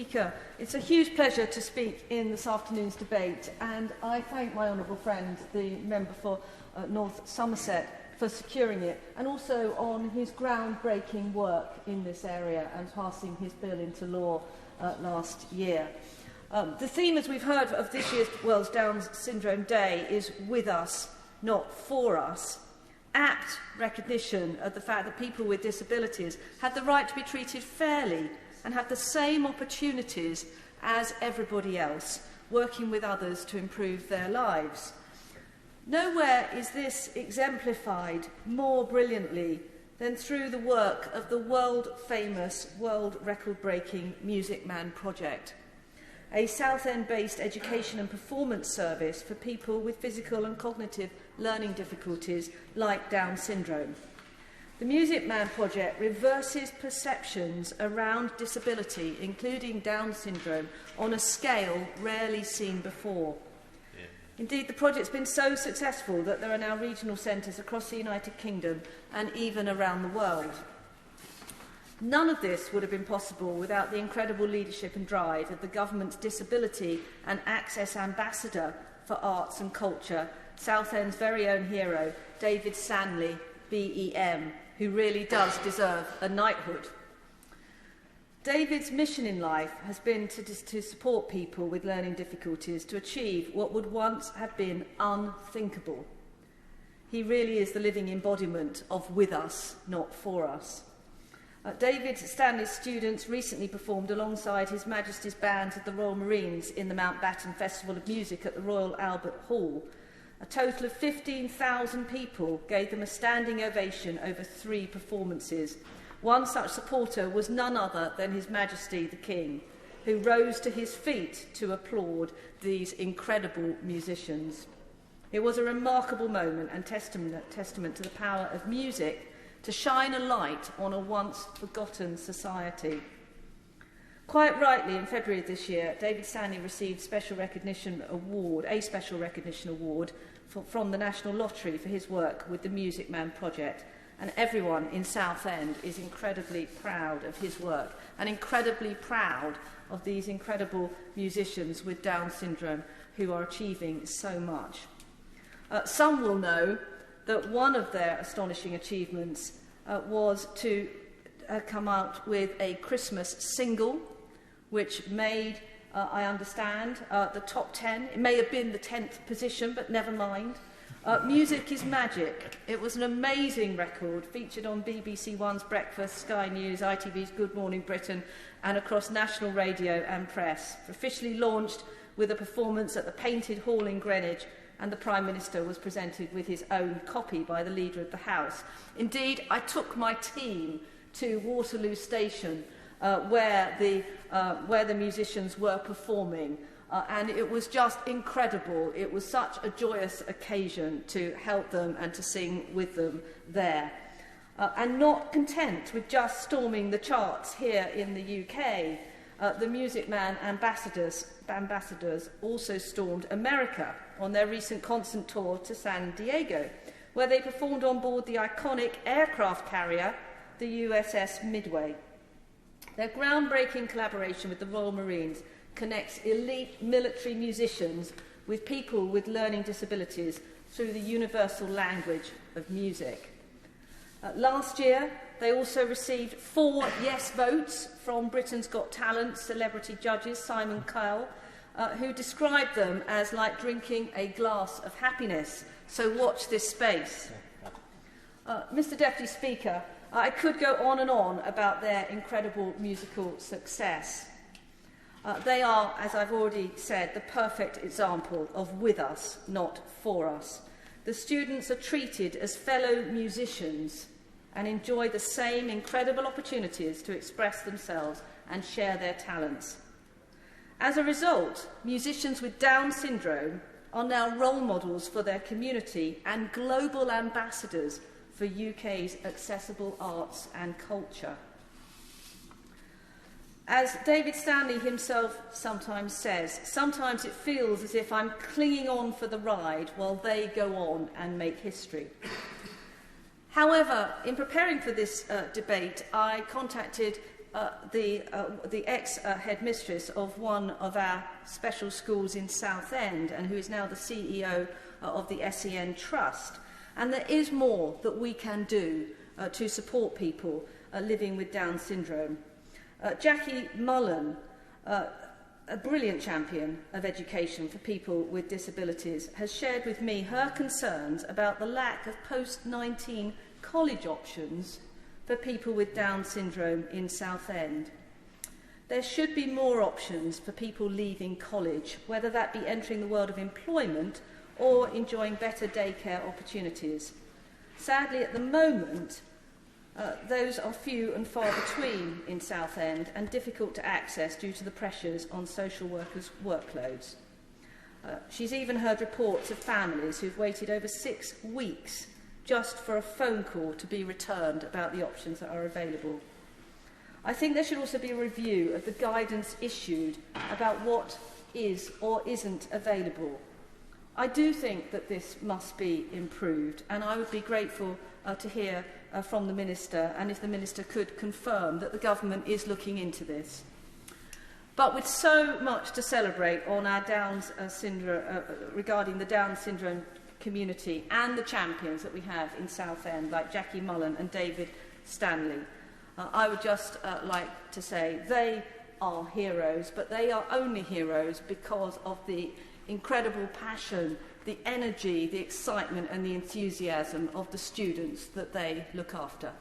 Speaker. It's a huge pleasure to speak in this afternoon's debate, and I thank my honourable friend, the member for North Somerset, for securing it, and also on his groundbreaking work in this area and passing his bill into law last year. The theme, as we've heard, of this year's World Down Syndrome Day is with us, not for us. Apt recognition of the fact that people with disabilities have the right to be treated fairly and have the same opportunities as everybody else, working with others to improve their lives. Nowhere is this exemplified more brilliantly than through the work of the world-famous, world record-breaking Music Man project, a Southend-based education and performance service for people with physical and cognitive learning difficulties like Down syndrome. The Music Man project reverses perceptions around disability, including Down syndrome, on a scale rarely seen before. Indeed, the project's been so successful that there are now regional centres across the United Kingdom and even around the world. None of this would have been possible without the incredible leadership and drive of the government's Disability and Access Ambassador for Arts and Culture, Southend's very own hero, David Stanley, BEM, who really does deserve a knighthood. David's mission in life has been to support people with learning difficulties to achieve what would once have been unthinkable. He really is the living embodiment of with us, not for us. David Stanley's students recently performed alongside His Majesty's bands of the Royal Marines in the Mountbatten Festival of Music at the Royal Albert Hall. A total of 15,000 people gave them a standing ovation over 3 performances. One such supporter was none other than His Majesty the King, who rose to his feet to applaud these incredible musicians. It was a remarkable moment and testament to the power of music to shine a light on a once-forgotten society. Quite rightly, in February of this year, David Stanley received a special recognition award from the National Lottery for his work with the Music Man project, and everyone in Southend is incredibly proud of his work and incredibly proud of these incredible musicians with Down syndrome who are achieving so much. Some will know that one of their astonishing achievements was to come out with a Christmas single, which made, I understand, the top 10. It may have been the 10th position, but never mind. Music is Magic. It was an amazing record, featured on BBC One's Breakfast, Sky News, ITV's Good Morning Britain, and across national radio and press. Officially launched with a performance at the Painted Hall in Greenwich, and the Prime Minister was presented with his own copy by the Leader of the House. Indeed, I took my team to Waterloo Station, where the musicians were performing, and it was just incredible. It was such a joyous occasion to help them and to sing with them there. And not content with just storming the charts here in the UK, the Music Man ambassadors also stormed America on their recent concert tour to San Diego, where they performed on board the iconic aircraft carrier, the USS Midway. Their groundbreaking collaboration with the Royal Marines connects elite military musicians with people with learning disabilities through the universal language of music. Last year, they also received 4 yes votes from Britain's Got Talent celebrity judges, Simon Cowell, who described them as like drinking a glass of happiness. So watch this space. Mr. Deputy Speaker, I could go on and on about their incredible musical success. They are, as I've already said, the perfect example of with us, not for us. The students are treated as fellow musicians and enjoy the same incredible opportunities to express themselves and share their talents. As a result, musicians with Down syndrome are now role models for their community and global ambassadors for UK's accessible arts and culture. As David Stanley himself sometimes says, sometimes it feels as if I'm clinging on for the ride while they go on and make history. However, in preparing for this debate, I contacted the ex-headmistress of one of our special schools in Southend, and who is now the CEO of the SEN Trust. And there is more that we can do to support people living with Down syndrome. Jackie Mullen, a brilliant champion of education for people with disabilities, has shared with me her concerns about the lack of post-19 college options for people with Down syndrome in Southend. There should be more options for people leaving college, whether that be entering the world of employment or enjoying better daycare opportunities. Sadly, at the moment, those are few and far between in Southend and difficult to access due to the pressures on social workers' workloads. She's even heard reports of families who've waited over 6 weeks just for a phone call to be returned about the options that are available. I think there should also be a review of the guidance issued about what is or isn't available. I do think that this must be improved, and I would be grateful to hear from the Minister, and if the Minister could confirm that the Government is looking into this. But with so much to celebrate on our regarding the Down syndrome community and the champions that we have in Southend, like Jackie Mullen and David Stanley, I would just like to say they are heroes, but they are only heroes because of the incredible passion, the energy, the excitement and the enthusiasm of the students that they look after.